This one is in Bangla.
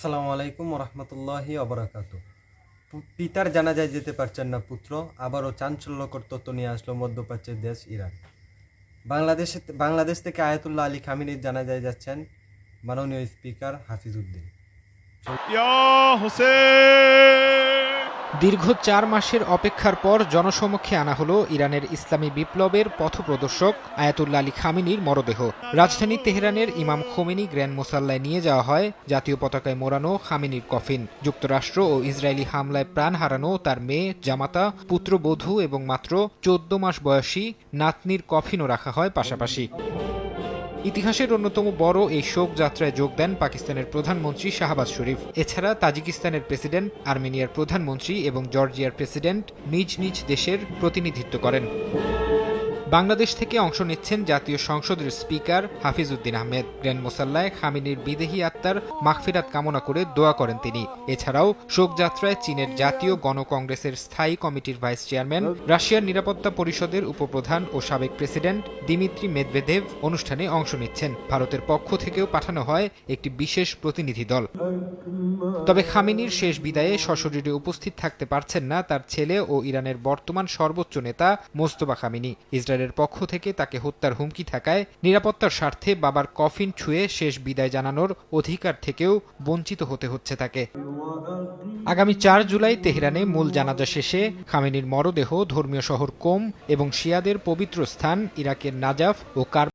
আসসালামু আলাইকুম রহমতুল্লাহি অবরাকাতু। পিতার জানাজায় যেতে পারছেন না পুত্র, আবারও চাঞ্চল্যকর তথ্য নিয়ে আসলো মধ্যপ্রাচ্যের দেশ ইরান। বাংলাদেশ থেকে আয়াতুল্লাহ আলী খামিনির জানাজায় যাচ্ছেন মাননীয় স্পিকার হাফিজ উদ্দিন। দীর্ঘ ৪ মাসের অপেক্ষার পর জনসমক্ষে আনা হলো ইরানের ইসলামী বিপ্লবের পথপ্রদর্শক আয়াতুল্লাহ আলী খামিনির মরদেহ। রাজধানী তেহরানের ইমাম খোমেনি গ্র্যান্ড মোসাল্লায় নিয়ে যাওয়া হয় জাতীয় পতাকায় মোড়ানো খামিনির কফিন। যুক্তরাষ্ট্র ও ইসরায়েলি হামলায় প্রাণ হারানো তার মেয়ে, জামাতা, পুত্রবধূ এবং মাত্র ১৪ মাস বয়সী নাতনির কফিনও রাখা হয় পাশাপাশি। ইতিহাসের অন্যতম বড় এই শোক যাত্রায় যোগ দেন পাকিস্তানের প্রধানমন্ত্রী শাহবাজ শরীফ। এছাড়া তাজিকিস্তানের প্রেসিডেন্ট, আর্মেনিয়ার প্রধানমন্ত্রী এবং জর্জিয়ার প্রেসিডেন্ট নিজ নিজ দেশের প্রতিনিধিত্ব করেন। বাংলাদেশ থেকে অংশ নিচ্ছেন জাতীয় সংসদের স্পিকার হাফিজ উদ্দিন আহমেদ। গ্র্যান্ড মোসাল্লায় খামিনির বিদেহী আত্মার মাগফিরাত কামনা করে দোয়া করেন তিনি। এছাড়াও শোকযাত্রায় চীনের জাতীয় গণকংগ্রেসের স্থায়ী কমিটির ভাইস চেয়ারম্যান, রাশিয়ার নিরাপত্তা পরিষদের উপপ্রধান ও সাবেক প্রেসিডেন্ট দিমিত্রি মেদভেদেভ অনুষ্ঠানে অংশ নিচ্ছেন। ভারতের পক্ষ থেকেও পাঠানো হয় একটি বিশেষ প্রতিনিধি দল। তবে খামিনির শেষ বিদায়ে সশরীরে উপস্থিত থাকতে পারছেন না তার ছেলে ও ইরানের বর্তমান সর্বোচ্চ নেতা মোস্তফা খামিনি। ইসরায়েলের পক্ষ থেকে তাকে হত্যার হুমকি থাকায় নিরাপত্তার স্বার্থে বাবার কফিন ছুঁয়ে শেষ বিদায় জানানোর অধিকার থেকেও বঞ্চিত হতে হচ্ছে তাকে। আগামী ৪ জুলাই তেহরানে মূল জানাজা শেষে খামেনির মরদেহ ধর্মীয় শহর কোম এবং শিয়াদের পবিত্র স্থান ইরাকের নাজাফ ও